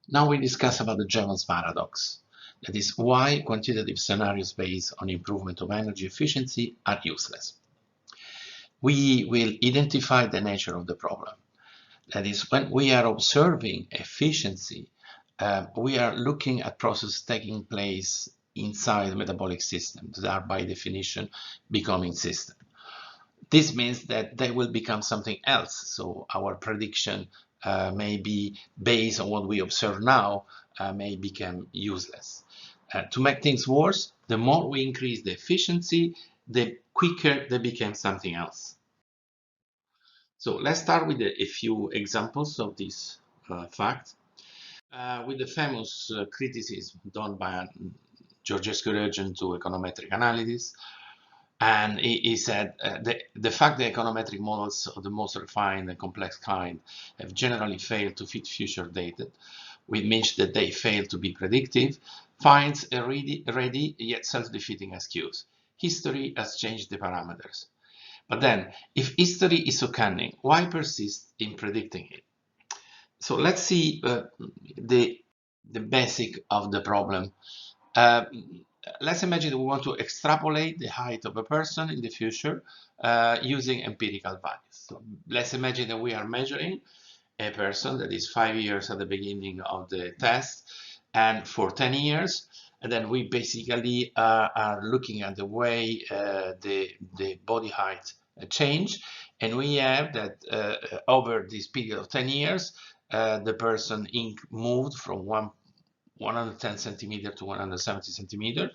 Now we discuss about the Jevons Paradox. That is why quantitative scenarios based on improvement of energy efficiency are useless. We will identify the nature of the problem. That is, when we are observing efficiency, we are looking at processes taking place inside metabolic systems that are by definition becoming systems. This means that they will become something else. So our prediction may be based on what we observe now, may become useless. To make things worse, the more we increase the efficiency, the quicker they become something else. So let's start with a few examples of this fact. With the famous criticism done by Jevons Paradox to econometric analysis. And he said the fact that econometric models of the most refined and complex kind have generally failed to fit future data, which means that they fail to be predictive, finds a ready yet self-defeating excuse. History has changed the parameters. But then, if history is so cunning, why persist in predicting it? So let's see the basic of the problem. Let's imagine that we want to extrapolate the height of a person in the future using empirical values. So let's imagine that we are measuring a person that is 5 years at the beginning of the test and for 10 years. And then we basically are looking at the way the body height change. And we have that over this period of 10 years, the person moved from 110 centimeter to 170 centimeter.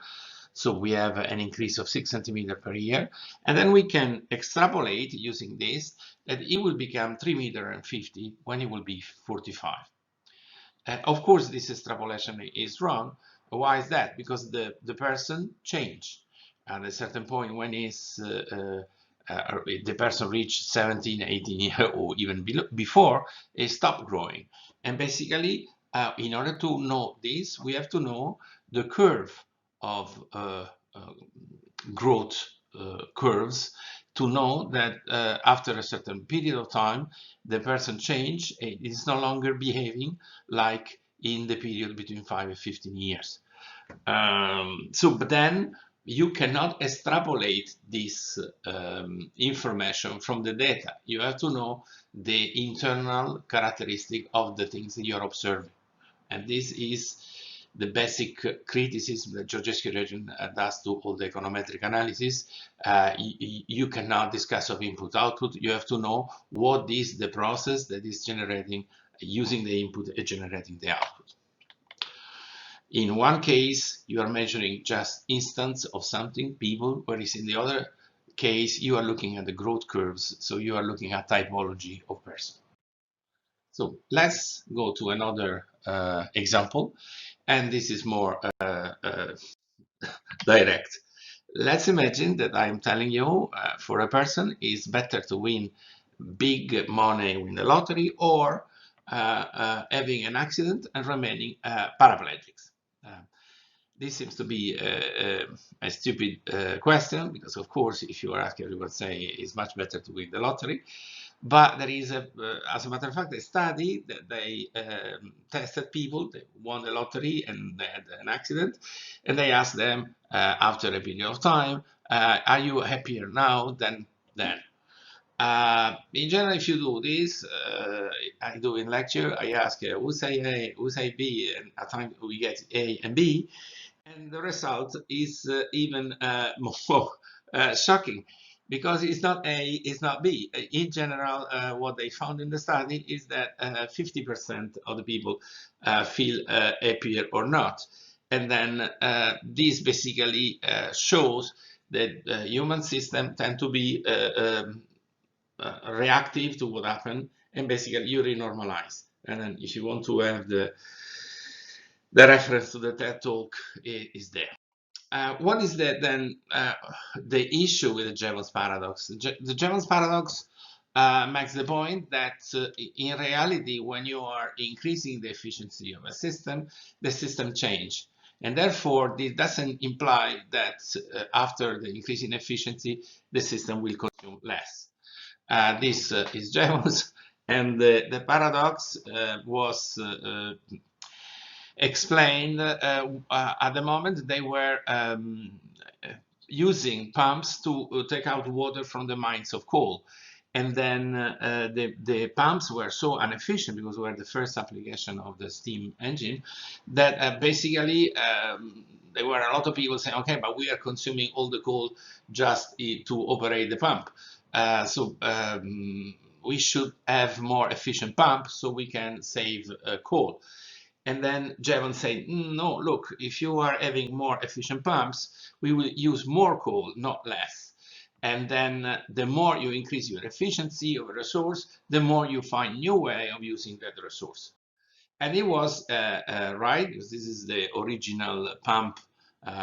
So we have an increase of 6 centimeter per year. And then we can extrapolate using this that it will become 3 meter and 50 when it will be 45. Of course, this extrapolation is wrong. Why is that? Because the person changed. At a certain point when the person reached 17, 18 years or even before, it stopped growing. And basically, in order to know this, we have to know the curve of growth curves to know that after a certain period of time, the person change is no longer behaving like in the period between 5 and 15 years. But then you cannot extrapolate this information from the data. You have to know the internal characteristic of the things that you're observing. And this is the basic criticism that Jevons Paradox does to all the econometric analysis. You cannot discuss of input-output. You have to know what is the process that is generating, using the input and generating the output. In one case, you are measuring just instance of something, people, whereas in the other case, you are looking at the growth curves. So you are looking at typology of person. So let's go to another example. And this is more direct. Let's imagine that I'm telling you for a person it's better to win big money, win the lottery, or having an accident and remaining paraplegic. This seems to be a stupid question because, of course, if you ask, everyone say it's much better to win the lottery. But there is, as a matter of fact, a study that they tested people that won the lottery and they had an accident, and they asked them after a period of time, are you happier now than then? In general, if you do this, I do in lecture, I ask who say A, who say B, and at times we get A and B, and the result is even more shocking because it's not A, it's not B. In general, what they found in the study is that 50% of the people feel happier or not. And then this basically shows that human systems tend to be reactive to what happened, and basically you renormalize. And then if you want to have the reference to the TED talk is there. What is then the issue with the Jevons paradox? The Jevons paradox makes the point that in reality, when you are increasing the efficiency of a system, the system changes. And therefore, this doesn't imply that after the increase in efficiency, the system will consume less. This is Jevons, and the paradox was explained at the moment they were using pumps to take out water from the mines of coal. And then the pumps were so inefficient because we were the first application of the steam engine that basically there were a lot of people saying, okay, but we are consuming all the coal just to operate the pump. So we should have more efficient pumps so we can save coal. And then Jevons said, no, look, if you are having more efficient pumps, we will use more coal, not less. And then the more you increase your efficiency of a resource, the more you find new way of using that resource. And he was right, because this is the original pump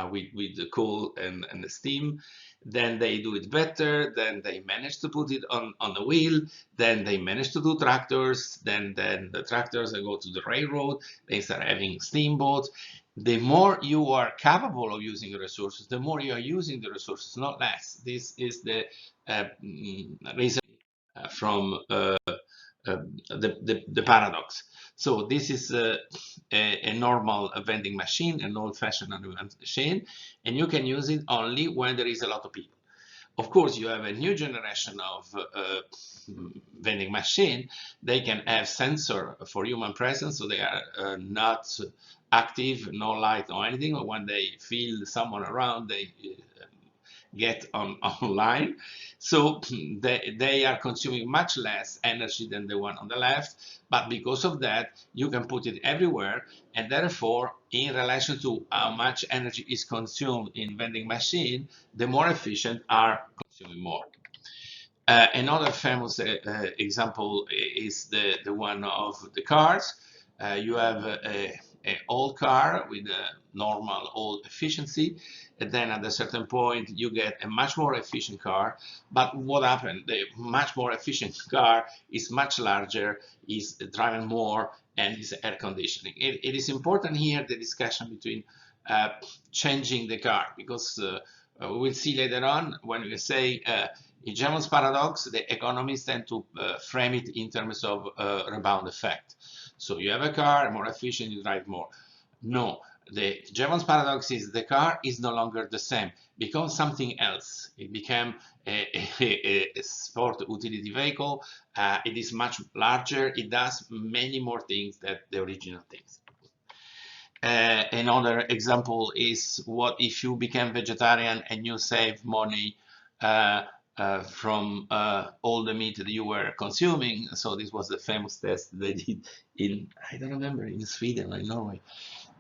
with the coal and the steam. Then they do it better. Then they manage to put it on the wheel. Then they manage to do tractors. Then the tractors go to the railroad. They start having steamboats. The more you are capable of using the resources, the more you are using the resources, not less. This is the reason from the paradox. So this is a normal vending machine, an old-fashioned machine, and you can use it only when there is a lot of people. Of course, you have a new generation of vending machine. They can have sensor for human presence, so they are not active, no light, no anything. But when they feel someone around, they get online. So they are consuming much less energy than the one on the left, but because of that, you can put it everywhere, and therefore, in relation to how much energy is consumed in vending machine, the more efficient are consuming more. Another famous example is the one of the cars. You have a old car with a normal old efficiency, and then at a certain point you get a much more efficient car. But what happened? The much more efficient car is much larger, is driving more, and is air conditioning. It is important here the discussion between changing the car, because we will see later on when we say in Jevons Paradox, the economists tend to frame it in terms of rebound effect. So you have a car, more efficient, you drive more. No, the Jevons Paradox is the car is no longer the same, becomes something else. It became a sport utility vehicle. It is much larger. It does many more things than the original things. Another example is what if you become vegetarian and you save money from all the meat that you were consuming. So this was the famous test they did in, I don't remember, in Sweden or in Norway.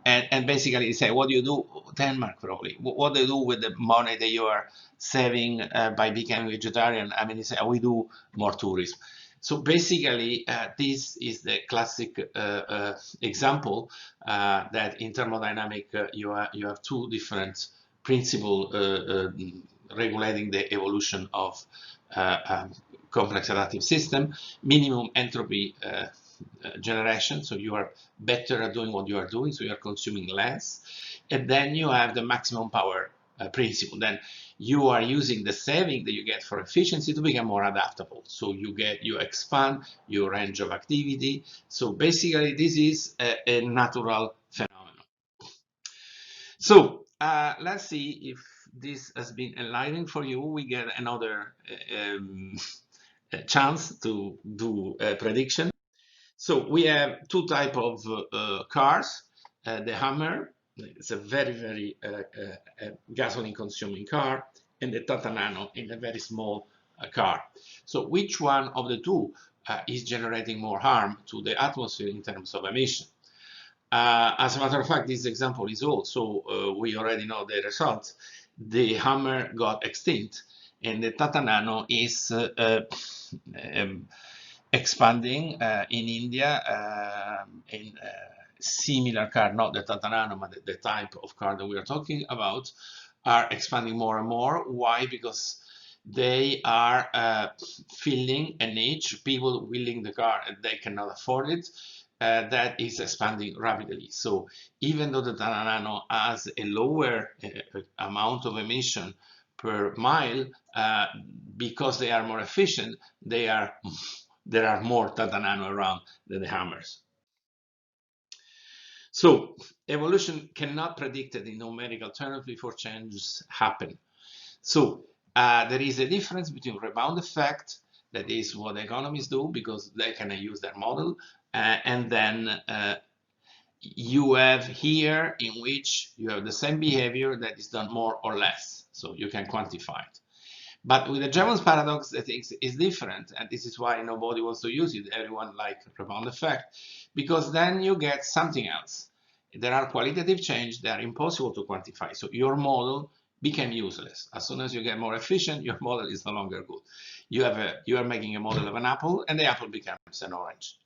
And basically they say, what do you do? Denmark probably. What do you do with the money that you are saving by becoming vegetarian? I mean, they say, oh, we do more tourism. So basically, this is the classic example that in thermodynamics you have two different principles regulating the evolution of complex adaptive system. Minimum entropy generation, so you are better at doing what you are doing, so you are consuming less. And then you have the maximum power principle. Then you are using the saving that you get for efficiency to become more adaptable. So you expand your range of activity. So basically, this is a natural phenomenon. So let's see if this has been enlightening for you. We get another chance to do a prediction. So we have two types of cars. The Hummer, it's a very gasoline-consuming car, and the Tata Nano in a very small car. So which one of the two is generating more harm to the atmosphere in terms of emission? As a matter of fact, this example is old, so we already know the results. The Hummer got extinct, and the Tata Nano is expanding in India in similar car, not the Tata Nano, but the type of car that we are talking about, are expanding more and more. Why? Because they are filling a niche, people willing the car and they cannot afford it, that is expanding rapidly. So even though the Tata Nano has a lower amount of emission per mile, because they are more efficient, there are more Tata Nano around than the Hummers. So evolution cannot predict it in numerical terms before changes happen. So there is a difference between rebound effect, that is what economists do because they can use their model, and then you have here in which you have the same behavior that is done more or less, so you can quantify it. But with the Jevons paradox, I think is different, and this is why nobody wants to use it. Everyone like rebound effect, because then you get something else. There are qualitative changes that are impossible to quantify. So your model became useless. As soon as you get more efficient, your model is no longer good. You are making a model of an apple, and the apple becomes an orange.